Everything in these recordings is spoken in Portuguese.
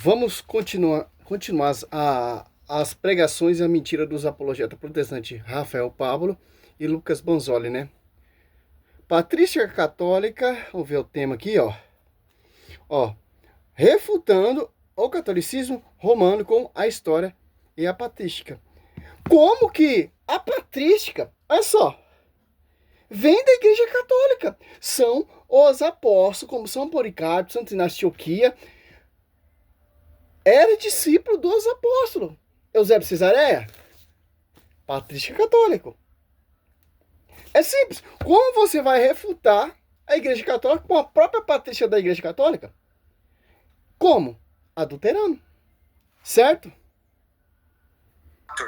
Vamos continuar as pregações e a mentira dos apologetas protestantes Rafael Pablo e Lucas Banzoli, né? Patrícia católica, vamos ver o tema aqui, ó. Refutando o catolicismo romano com a história e a patrística. Como que a patrística, olha só, vem da Igreja Católica? São os apóstolos, como São Policarpo, Santo Inácio de Antioquia, era discípulo dos apóstolos. Eusébio de Cesareia, patrística católico. É simples. Como você vai refutar a Igreja Católica com a própria patrícia da Igreja Católica? Como? Adulterando. Certo?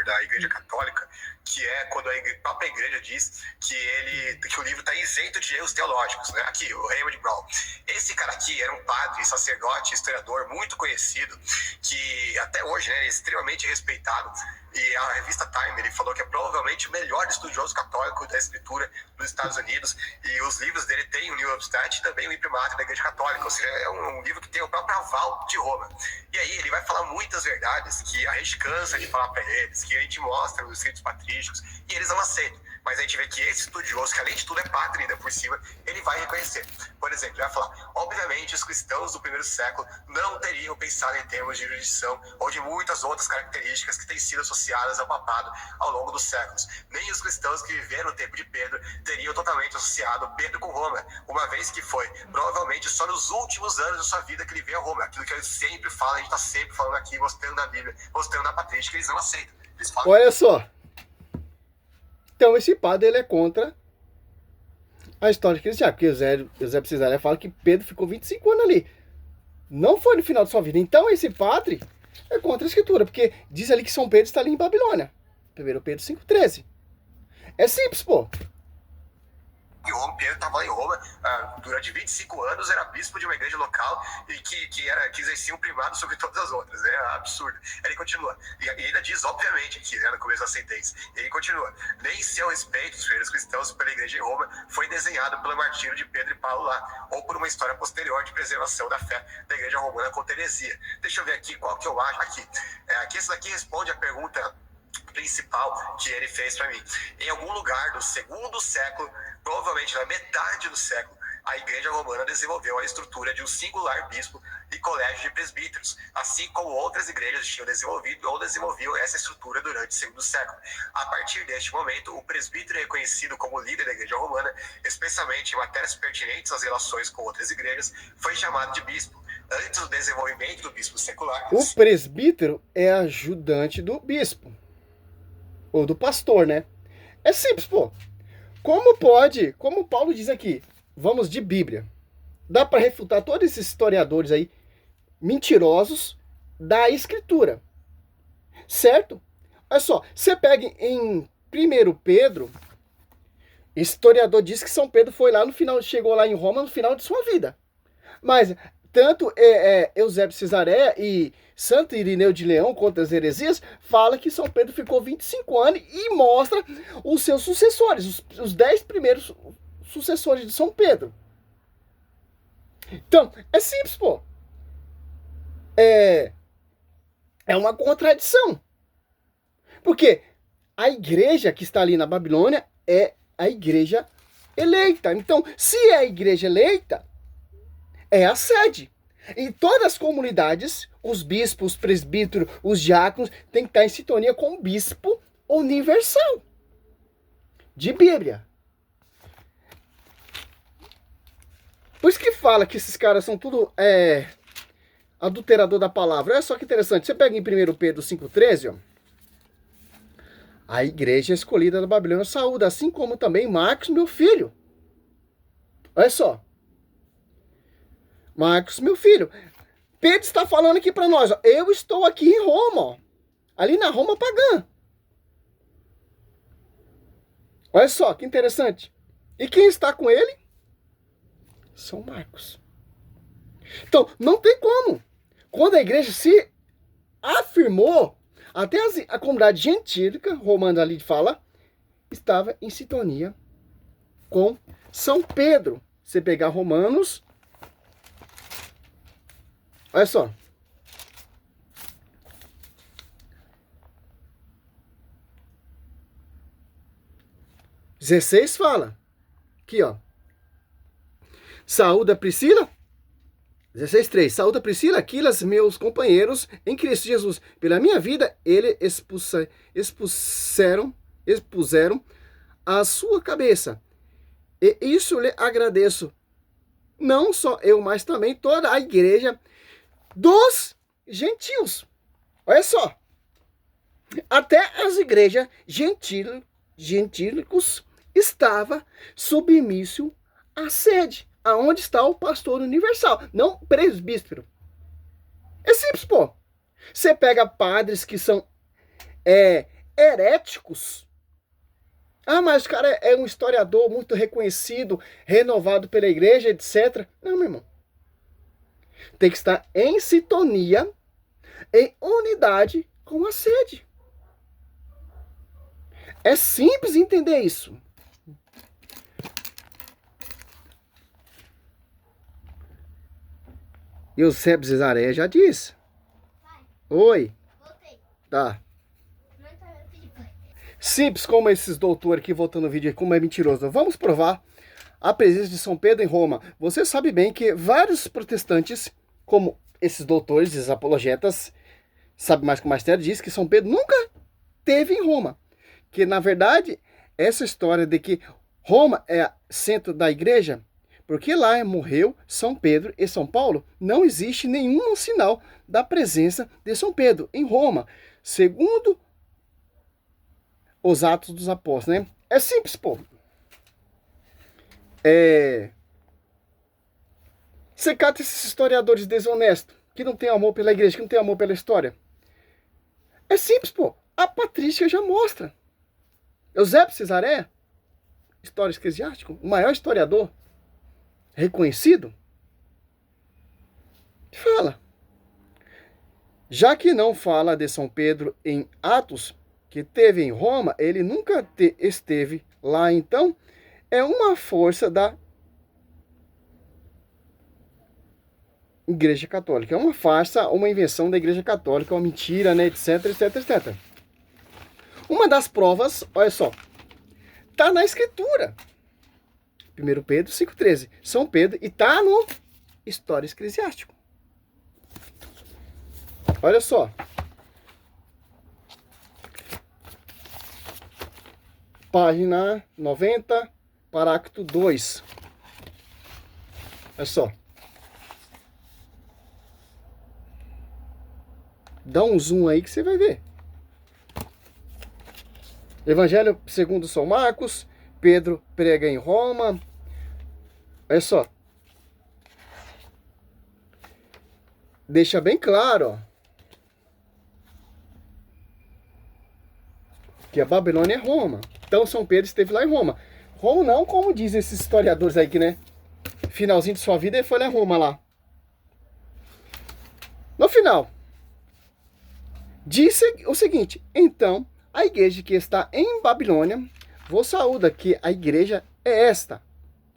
Da Igreja Católica, que é quando a própria Igreja diz que o livro está isento de erros teológicos, né? Aqui, o Raymond Brown. Esse cara aqui era um padre, sacerdote, historiador muito conhecido, que até hoje, né, é extremamente respeitado. E a revista Time, ele falou que é provavelmente o melhor estudioso católico da escritura nos Estados Unidos, e os livros dele têm o New Obstat e também o Imprimatur da Igreja Católica, ou seja, é um livro que tem o próprio aval de Roma. E aí ele vai falar muitas verdades que a gente cansa de falar para eles, que a gente mostra nos escritos patrísticos, e eles não aceitam. Mas a gente vê que esse estudioso, que além de tudo é padre ainda por cima, ele vai reconhecer. Por exemplo, ele vai falar, obviamente os cristãos do primeiro século não teriam pensado em termos de jurisdição ou de muitas outras características que têm sido associadas ao papado ao longo dos séculos. Nem os cristãos que viveram no tempo de Pedro teriam totalmente associado Pedro com Roma, uma vez que foi provavelmente só nos últimos anos da sua vida que ele veio a Roma. Aquilo que ele sempre fala, a gente está sempre falando aqui, mostrando na Bíblia, mostrando na patrística, eles não aceitam. Eles falam... Olha só. Então esse padre, ele é contra a história cristã, porque Eusébio de Cesareia fala que Pedro ficou 25 anos ali. Não foi no final de sua vida. Então esse padre é contra a escritura, porque diz ali que São Pedro está ali em Babilônia. 1 Pedro 5,13. É simples, pô. Em Roma, Pedro estava lá em Roma durante 25 anos, era bispo de uma igreja local e que exercia um primado sobre todas as outras, né? Absurdo. Ele continua, e ainda diz, obviamente, aqui, né, no começo da sentença, ele continua, nem seu respeito dos primeiros cristãos pela igreja em Roma foi desenhado pelo martírio de Pedro e Paulo lá, ou por uma história posterior de preservação da fé da igreja romana contra heresia. Deixa eu ver aqui qual que eu acho. Aqui esse daqui responde a pergunta principal que ele fez para mim. Em algum lugar do segundo século, provavelmente na metade do século, a Igreja Romana desenvolveu a estrutura de um singular bispo e colégio de presbíteros, assim como outras igrejas tinham desenvolvido ou desenvolviam essa estrutura durante o segundo século. A partir deste momento, o presbítero é reconhecido como líder da Igreja Romana, especialmente em matérias pertinentes às relações com outras igrejas, foi chamado de bispo. Antes do desenvolvimento do bispo secular... O presbítero é ajudante do bispo. Ou do pastor, né? É simples, pô. Como pode, como Paulo diz aqui, vamos de Bíblia. Dá para refutar todos esses historiadores aí mentirosos da escritura. Certo? Olha só, você pega em 1 Pedro, historiador diz que São Pedro foi lá no final, chegou lá em Roma no final de sua vida. Mas tanto Eusébio de Cesareia e Santo Irineu de Leão contra as heresias fala que São Pedro ficou 25 anos e mostra os seus sucessores, os 10 primeiros sucessores de São Pedro. Então, é simples, pô. É uma contradição. Porque a igreja que está ali na Babilônia é a igreja eleita. Então, se é a igreja eleita, é a sede. Em todas as comunidades, os bispos, os presbíteros, os diáconos têm que estar em sintonia com o bispo universal de Bíblia. Por isso que fala que esses caras são tudo adulterador da palavra. Olha só que interessante. Você pega em 1 Pedro 5,13, ó. A igreja escolhida da Babilônia saúda, assim como também Marcos, meu filho. Olha só. Marcos, meu filho. Pedro está falando aqui para nós, ó, eu estou aqui em Roma, ó, ali na Roma pagã. Olha só, que interessante. E quem está com ele? São Marcos. Então, não tem como. Quando a igreja se afirmou, até a comunidade gentílica, romana ali fala, estava em sintonia com São Pedro. Você pegar Romanos... Olha só. 16 fala, aqui ó, saúda Priscila, 16:3, saúda Priscila, Aquilas, meus companheiros em Cristo Jesus. Pela minha vida, ele expuseram a sua cabeça. E isso lhe agradeço. Não só eu, mas também toda a igreja dos gentios. Olha só. Até as igrejas gentílicos estava submisso à sede, aonde está o pastor universal, não presbítero. É simples, pô. Você pega padres que são heréticos. Ah, mas o cara é um historiador muito reconhecido, renovado pela igreja, etc. Não, meu irmão. Tem que estar em sintonia, em unidade com a sede. É simples entender isso. E o Seb Cesareia já disse. Oi. Voltei. Tá. Não tá vendo que depois. Simples como esses doutores aqui voltando no vídeo, como é mentiroso. Vamos provar a presença de São Pedro em Roma. Você sabe bem que vários protestantes, como esses doutores, esses apologetas, sabe mais que o Magistério, diz que São Pedro nunca esteve em Roma. Que, na verdade, essa história de que Roma é centro da igreja, porque lá morreu São Pedro e São Paulo, não existe nenhum sinal da presença de São Pedro em Roma, segundo os Atos dos Apóstolos, né? É simples, pô. Você cata esses historiadores desonestos, que não tem amor pela igreja, que não tem amor pela história. É simples, pô. A patrística já mostra. Eusébio Cesareia, história eclesiástico, o maior historiador reconhecido, fala. Já que não fala de São Pedro em Atos, que teve em Roma, ele nunca esteve lá, então é uma força da Igreja Católica. É uma farsa, uma invenção da Igreja Católica, uma mentira, né, etc, etc, etc. Uma das provas, olha só, tá na Escritura. 1 Pedro 5,13. São Pedro, e tá no História Eclesiástico. Olha só. Página 90, parágrafo 2. Olha só. Dá um zoom aí que você vai ver. Evangelho segundo São Marcos, Pedro prega em Roma. Olha só. Deixa bem claro, ó, que a Babilônia é Roma. Então São Pedro esteve lá em Roma. Roma não, como dizem esses historiadores aí que, né? Finalzinho de sua vida ele foi lá em Roma lá. No final, disse o seguinte: então a igreja que está em Babilônia vos saúda, que a igreja é esta,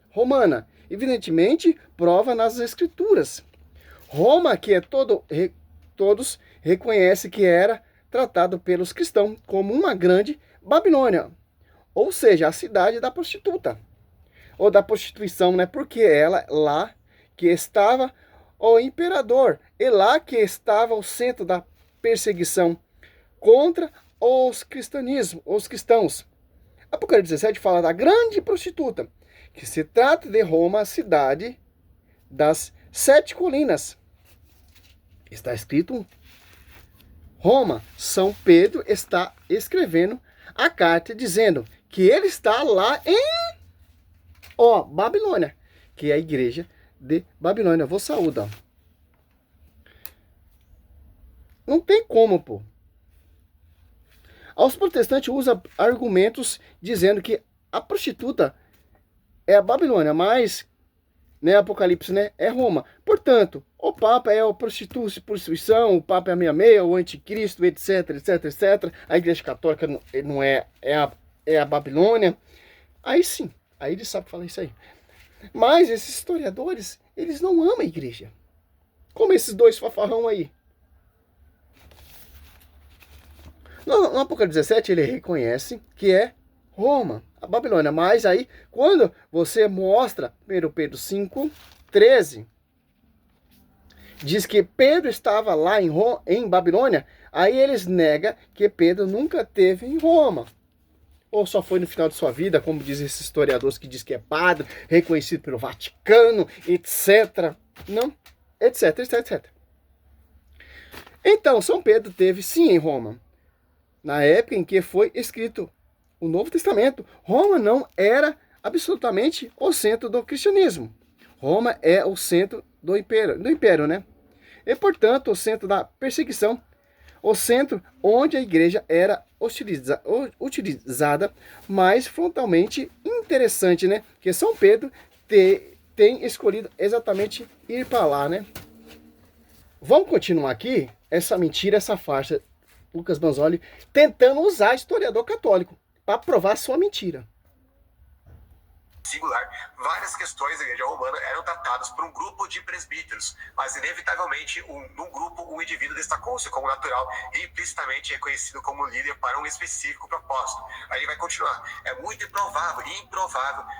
romana. Evidentemente, prova nas escrituras. Roma, que todos reconhecem que era tratado pelos cristãos como uma grande Babilônia, ou seja, a cidade da prostituta, ou da prostituição, né? Porque ela lá que estava o imperador, e lá que estava o centro da perseguição contra os cristãos. Apocalipse 17 fala da grande prostituta, que se trata de Roma, a cidade das 7 colinas. Está escrito Roma. São Pedro está escrevendo a carta dizendo que ele está lá em Babilônia, que é a igreja de Babilônia. Vou saúdar. Não tem como, pô. Os protestantes usam argumentos dizendo que a prostituta é a Babilônia, mas, né, Apocalipse, né, é Roma. Portanto, o Papa é a prostituição, o Papa é a meia-meia, o anticristo, etc, etc, etc. A Igreja Católica não é a Babilônia. Aí sim, aí eles sabem falar isso aí. Mas esses historiadores, eles não amam a igreja. Como esses dois fafarrão aí. No Apocalipse 17, ele reconhece que é Roma, a Babilônia. Mas aí, quando você mostra 1 Pedro 5:13, diz que Pedro estava lá em Babilônia, aí eles negam que Pedro nunca teve em Roma. Ou só foi no final de sua vida, como dizem esses historiadores que diz que é padre, reconhecido pelo Vaticano, etc. Não, etc, etc, etc. Então, São Pedro teve sim em Roma. Na época em que foi escrito o Novo Testamento, Roma não era absolutamente o centro do cristianismo. Roma é o centro do império, né? E, portanto, o centro da perseguição, o centro onde a igreja era utilizada mais frontalmente. Interessante, né? Que São Pedro tem escolhido exatamente ir para lá, né? Vamos continuar aqui essa mentira, essa farsa. Lucas Banzoli tentando usar historiador católico para provar sua mentira. Singular, várias questões da igreja romana eram tratadas por um grupo de presbíteros, mas inevitavelmente num grupo um indivíduo destacou-se como natural e implicitamente reconhecido como líder para um específico propósito. Aí ele vai continuar. É muito improvável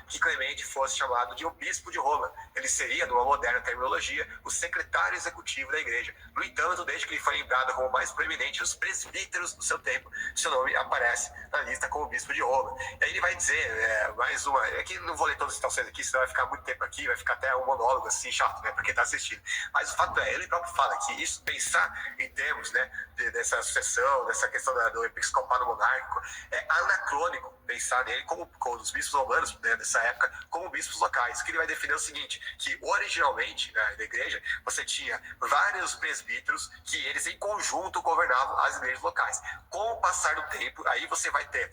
que Clemente fosse chamado de o bispo de Roma. Ele seria, numa moderna terminologia, o secretário executivo da igreja. No entanto, desde que ele foi lembrado como o mais proeminente dos presbíteros do seu tempo, seu nome aparece na lista como bispo de Roma. E aí ele vai dizer, mais uma, é que não vou ler todas as citações aqui, senão vai ficar muito tempo aqui, vai ficar até um monólogo assim, chato, né, pra quem tá assistindo. Mas o fato é, ele próprio fala que isso, pensar em termos, né, dessa sucessão, dessa questão do episcopado monárquico, é anacrônico pensar nele como os bispos romanos, né, dessa época, como bispos locais, que ele vai definir o seguinte, que originalmente, né, na igreja, você tinha vários presbíteros que eles em conjunto governavam as igrejas locais. Com o passar do tempo, aí você vai ter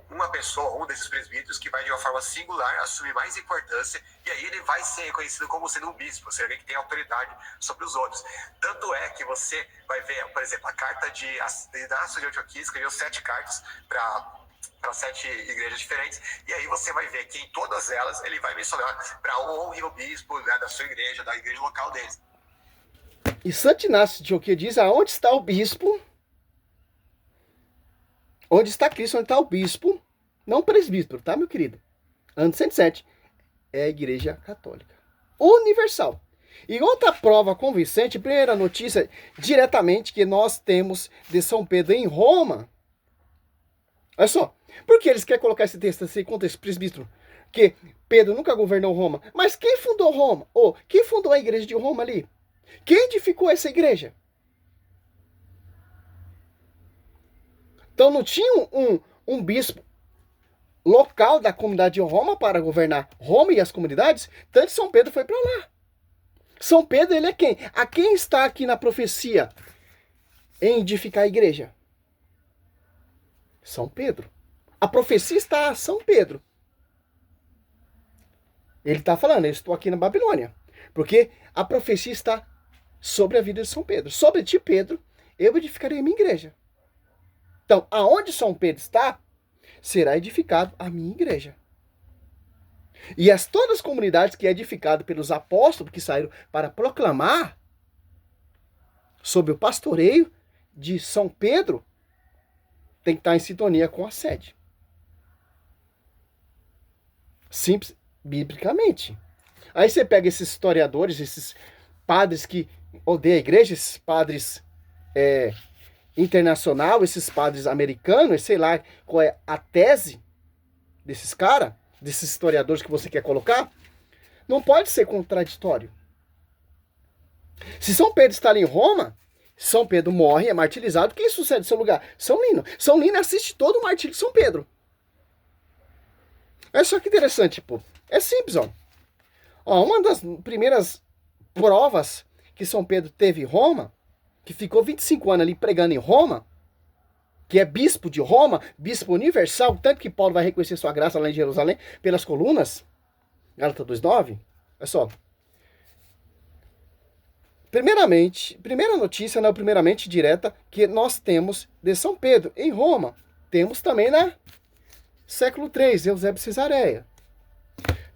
uma pessoa, um desses presbíteros, que vai de uma forma singular assumir mais importância, e aí ele vai ser reconhecido como sendo um bispo, ou seja, alguém que tem autoridade sobre os outros. Tanto é que você vai ver, por exemplo, a carta de Inácio de Antioquia escreveu 7 cartas para 7 igrejas diferentes, e aí você vai ver que em todas elas ele vai mencionar para honrar o bispo, né, da sua igreja, da igreja local deles. E Santo Inácio de Antioquia diz aonde está o bispo, onde está Cristo, onde está o bispo, não o presbítero, tá, meu querido? Ano 107 é a igreja católica universal. E outra prova convincente, primeira notícia diretamente que nós temos de São Pedro em Roma. Olha só, por que eles querem colocar esse texto assim contra esse presbítero? Que Pedro nunca governou Roma. Mas quem fundou Roma? Ou quem fundou a igreja de Roma ali? Quem edificou essa igreja? Então não tinha um bispo local da comunidade de Roma para governar Roma e as comunidades, tanto São Pedro foi para lá. São Pedro, ele é quem? A quem está aqui na profecia em edificar a igreja? São Pedro. A profecia está a São Pedro. Ele está falando, eu estou aqui na Babilônia. Porque a profecia está sobre a vida de São Pedro. Sobre ti, Pedro, eu edificarei a minha igreja. Então, aonde São Pedro está, será edificado a minha igreja. E todas as comunidades que é edificado pelos apóstolos que saíram para proclamar sobre o pastoreio de São Pedro, tem que estar em sintonia com a sede. Simples, biblicamente. Aí você pega esses historiadores, esses padres que odeiam a igreja, esses padres internacional, esses padres americanos, sei lá qual é a tese desses caras, desses historiadores que você quer colocar, não pode ser contraditório. Se São Pedro está ali em Roma, São Pedro morre, é martirizado, quem sucede no seu lugar? São Lino. São Lino assiste todo o martírio de São Pedro. É só que interessante, pô. É simples, ó. Uma das primeiras provas que São Pedro teve em Roma, que ficou 25 anos ali pregando em Roma, que é bispo de Roma, bispo universal, tanto que Paulo vai reconhecer sua graça lá em Jerusalém, pelas colunas, Gálatas 2:9, olha só. Primeira notícia, não, primeiramente direta, que nós temos de São Pedro em Roma. Temos também na século III, Eusébio de Cesareia.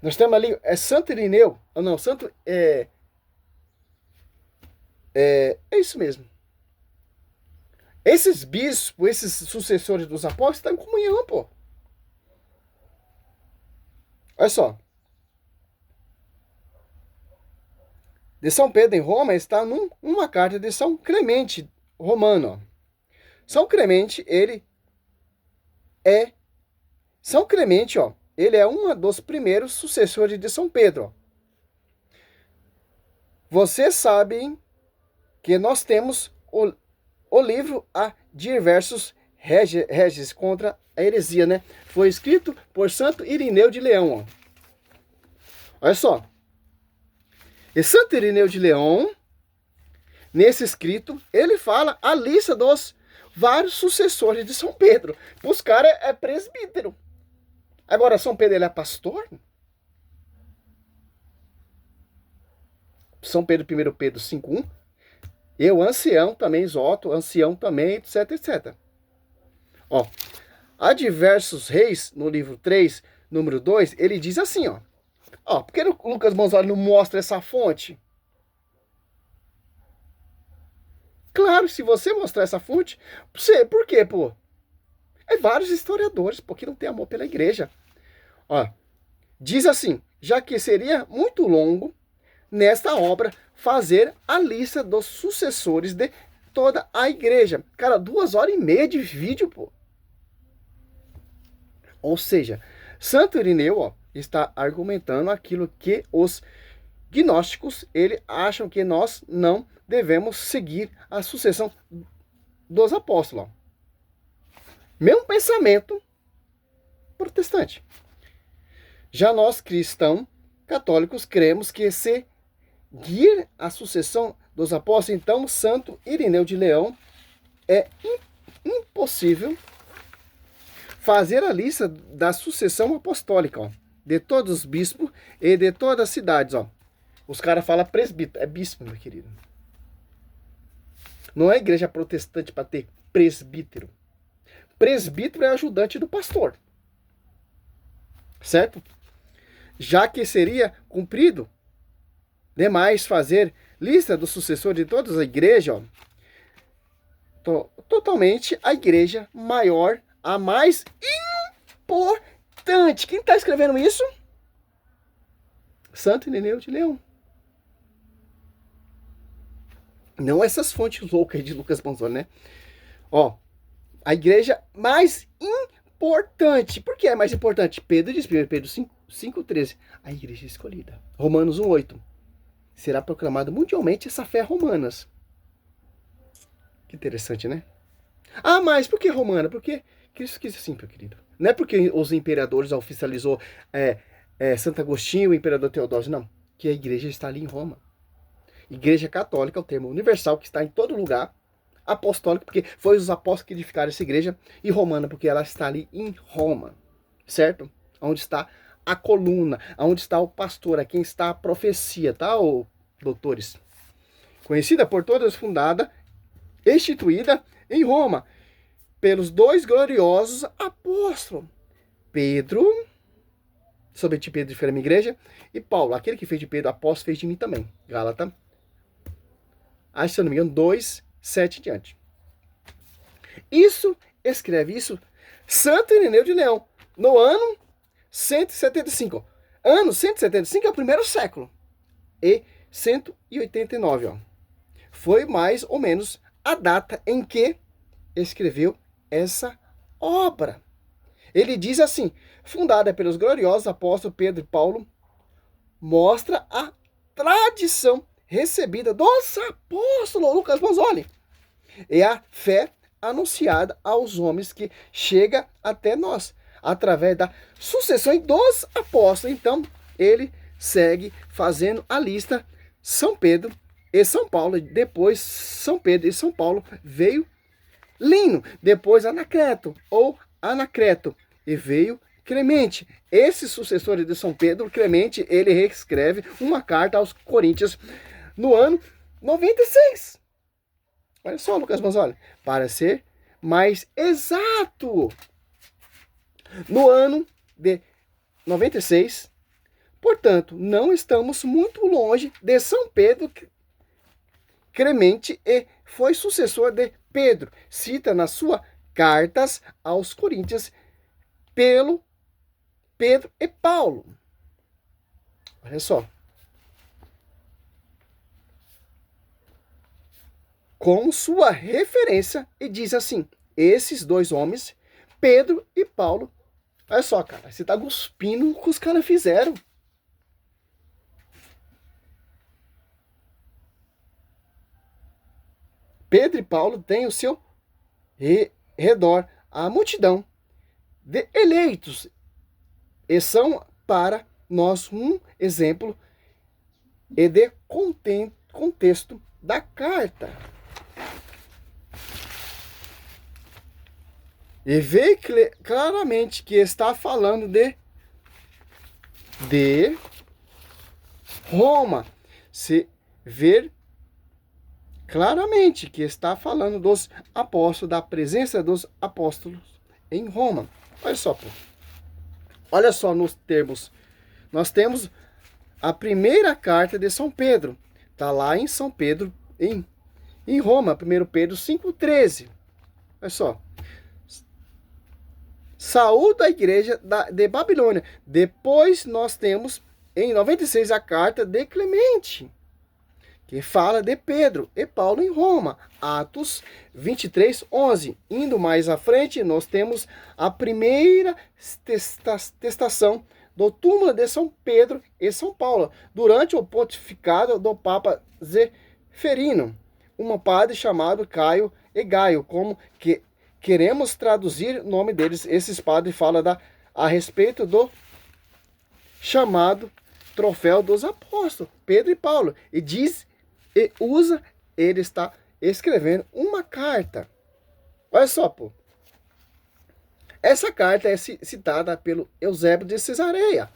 Nós temos ali, Santo Irineu, não, Santo, é isso mesmo. Esses bispos, esses sucessores dos apóstolos estão em comunhão, pô. Olha só. De São Pedro em Roma está numa carta de São Clemente Romano. Ó. São Clemente, São Clemente, ó, ele é um dos primeiros sucessores de São Pedro. Ó. Vocês sabem que nós temos o livro A Diversos Reges contra a heresia, né? Foi escrito por Santo Irineu de Leão. Ó. Olha só. E Santo Irineu de Leão, nesse escrito, ele fala a lista dos vários sucessores de São Pedro. Os caras é presbítero. Agora, São Pedro, ele é pastor? São Pedro, 1 Pedro 5:1. Eu, ancião também, exoto, ancião também, etc, etc. Ó, há diversos reis, no livro 3, número 2, ele diz assim, ó. Ó, por que o Lucas Bonzoli não mostra essa fonte? Claro, se você mostrar essa fonte, por quê, pô? É vários historiadores, porque não tem amor pela igreja. Ó, diz assim, já que seria muito longo, nesta obra, fazer a lista dos sucessores de toda a igreja. Cara, 2h30 de vídeo, pô. Ou seja, Santo Irineu, ó, está argumentando aquilo que os gnósticos, acham que nós não devemos seguir a sucessão dos apóstolos. Mesmo pensamento protestante. Já nós, cristãos católicos, cremos que seguir a sucessão dos apóstolos, então, Santo Irineu de Leão, é impossível fazer a lista da sucessão apostólica, ó, de todos os bispos e de todas as cidades. Ó. Os caras falam presbítero, é bispo, meu querido. Não é igreja protestante para ter presbítero. Presbítero é ajudante do pastor. Certo? Já que seria cumprido demais fazer lista do sucessor de todas as igrejas, ó, totalmente a igreja maior, a mais importante. Quem está escrevendo isso? Santo Irineu de Leão. Não essas fontes loucas de Lucas Bonzoli, né? Ó, a igreja mais importante. Por que é mais importante? Pedro diz, 1 Pedro 5:13. A igreja escolhida. Romanos 1:8. Será proclamada mundialmente essa fé romanas. Que interessante, né? Ah, mas por que romana? Porque Cristo quis assim, meu querido. Não é porque os imperadores oficializou Santo Agostinho, o imperador Teodósio, não. Que a igreja está ali em Roma. Igreja católica é o termo universal que está em todo lugar. Apostólica, porque foi os apóstolos que edificaram essa igreja. E romana, porque ela está ali em Roma. Certo? Onde está a coluna, onde está o pastor, a quem está a profecia, tá, doutores? Conhecida por todos, fundada, instituída em Roma, pelos dois gloriosos apóstolos. Pedro, sobre ti Pedro fez a minha igreja, e Paulo, aquele que fez de Pedro apóstolo, fez de mim também. Gálatas, acho, se eu não me engano, 2:7 diante. Escreve isso Santo Irineu de Leão, no ano 175. Ano 175 é o primeiro século. E 189, ó. Foi mais ou menos a data em que escreveu essa obra. Ele diz assim, fundada pelos gloriosos apóstolos Pedro e Paulo, mostra a tradição recebida dos apóstolos Lucas Bonzoli. É a fé anunciada aos homens que chega até nós, através da sucessão dos apóstolos. Então, ele segue fazendo a lista São Pedro e São Paulo. Depois, São Pedro e São Paulo veio Lino. Depois, Anacreto ou Anacreto. E veio Clemente. Esse sucessor de São Pedro, Clemente, ele reescreve uma carta aos Coríntios no ano 96. Olha só, Lucas Bonzoli, para ser mais exato. No ano de 96, portanto, não estamos muito longe de São Pedro. Clemente e foi sucessor de Pedro. Cita nas suas cartas aos Coríntios pelo Pedro e Paulo. Olha só. Com sua referência, e diz assim: esses dois homens, Pedro e Paulo. Olha só, cara, você tá cuspindo o que os caras fizeram. Pedro e Paulo têm o seu redor a multidão de eleitos e são para nós um exemplo e de contexto da carta. E vê claramente que está falando de Roma. Se ver claramente que está falando dos apóstolos, da presença dos apóstolos em Roma. Olha só, pô. Olha só nos termos. Nós temos a primeira carta de São Pedro. Está lá em São Pedro, em Roma, 1 Pedro 5,13. Olha só. Saúde a igreja de Babilônia. Depois nós temos, em 96, a carta de Clemente, que fala de Pedro e Paulo em Roma. Atos 23:11. Indo mais à frente, nós temos a primeira testação do túmulo de São Pedro e São Paulo, durante o pontificado do Papa Zeferino, um padre chamado Caio e Gaio, como que queremos traduzir o nome deles. Esses padres falam a respeito do chamado troféu dos apóstolos, Pedro e Paulo, e diz e usa, ele está escrevendo uma carta. Olha só, pô. Essa carta é citada pelo Eusébio de Cesareia,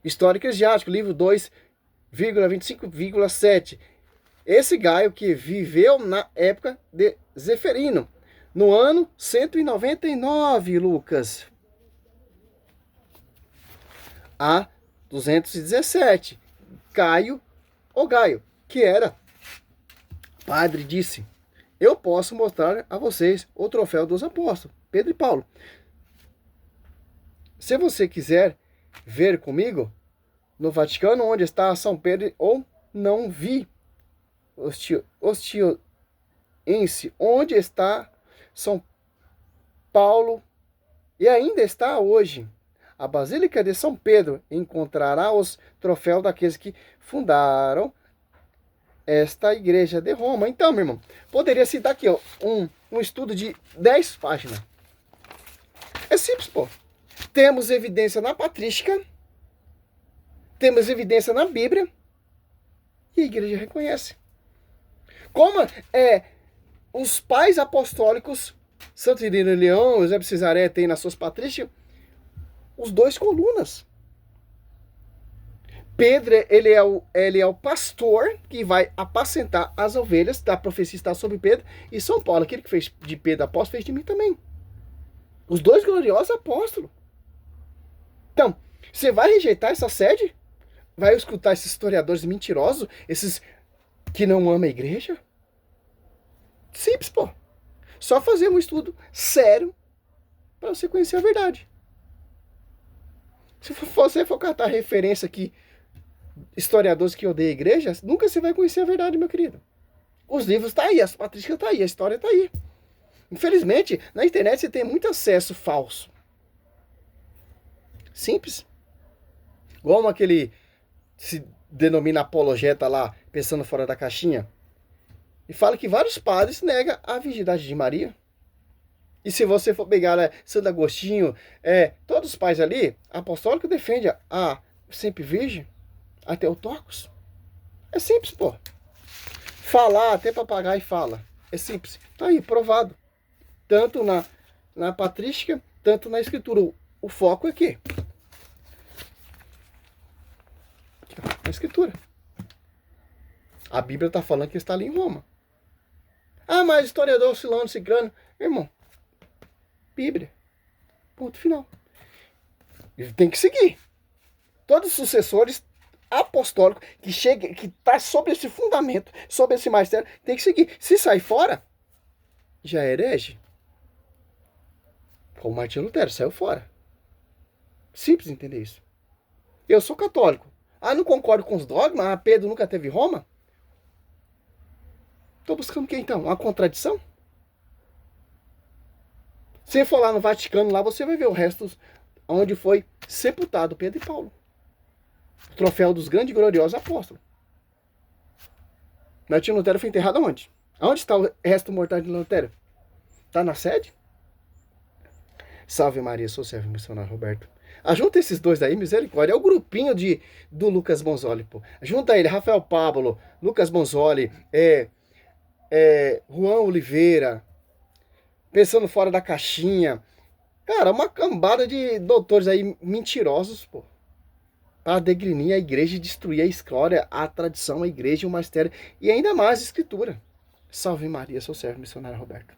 História Eclesiástica, livro 2,25,7. Esse Gaio que viveu na época de Zeferino, no ano 199, Lucas, a 217, Caio ou Gaio, que era padre, disse: eu posso mostrar a vocês o troféu dos apóstolos, Pedro e Paulo. Se você quiser ver comigo, no Vaticano, onde está São Pedro, ou não vi Ostionense, onde está São Paulo, e ainda está hoje. A Basílica de São Pedro encontrará os troféus daqueles que fundaram esta igreja de Roma. Então, meu irmão, poderia citar aqui ó, um estudo de 10 páginas. É simples, pô. Temos evidência na patrística, temos evidência na Bíblia, e a igreja reconhece. Como os pais apostólicos, Santo Irineu de Leão, Eusébio de Cesareia, tem nas suas patrísticas os dois colunas. Pedro, ele é o pastor que vai apacentar as ovelhas, da profecia está sobre Pedro, e São Paulo, aquele que fez de Pedro apóstolo, fez de mim também. Os dois gloriosos apóstolos. Então, você vai rejeitar essa sede? Vai escutar esses historiadores mentirosos, esses que não amam a igreja? Simples, pô. Só fazer um estudo sério para você conhecer a verdade. Se você for catar referência aqui, historiadores que odeiam a igreja, nunca você vai conhecer a verdade, meu querido. Os livros estão aí, as patrísticas estão aí, a história está aí. Infelizmente, na internet você tem muito acesso falso. Simples. Igual aquele se denomina apologeta lá, pensando fora da caixinha, e fala que vários padres negam a virgindade de Maria. E se você for pegar Santo Agostinho, todos os pais ali, apostólico defende a sempre virgem, a Teotocos. É simples, pô. Falar, até papagaio fala. É simples. Tá aí, provado. Tanto na patrística, tanto na escritura. O foco é aqui. Na escritura. A Bíblia está falando que está ali em Roma. Ah, mas historiador Silano, Cicrano. Irmão, Bíblia. Ponto final. Ele tem que seguir. Todos os sucessores apostólicos que está sobre esse fundamento, sobre esse magistério, tem que seguir. Se sair fora, já é herege. Como Martinho Lutero, saiu fora. Simples entender isso. Eu sou católico, Ah, não concordo com os dogmas? Ah, Pedro nunca teve Roma? Tô buscando o que então? Uma contradição? Se for lá no Vaticano, lá você vai ver o resto onde foi sepultado Pedro e Paulo. O troféu dos grandes e gloriosos apóstolos. Martinho Lutero foi enterrado aonde? Aonde está o resto mortal de Lutero? Está na sede? Salve Maria, sou servo missionário Roberto. Ajunta esses dois aí, misericórdia. É o grupinho do Lucas Bonzoli, pô. Junta ele, Rafael Pablo, Lucas Bonzoli, Juan Oliveira, pensando fora da caixinha. Cara, uma cambada de doutores aí mentirosos, pô. Para degrinir a igreja e destruir a história, a tradição, a igreja, o mistério e ainda mais a escritura. Salve Maria, sou servo missionário Roberto.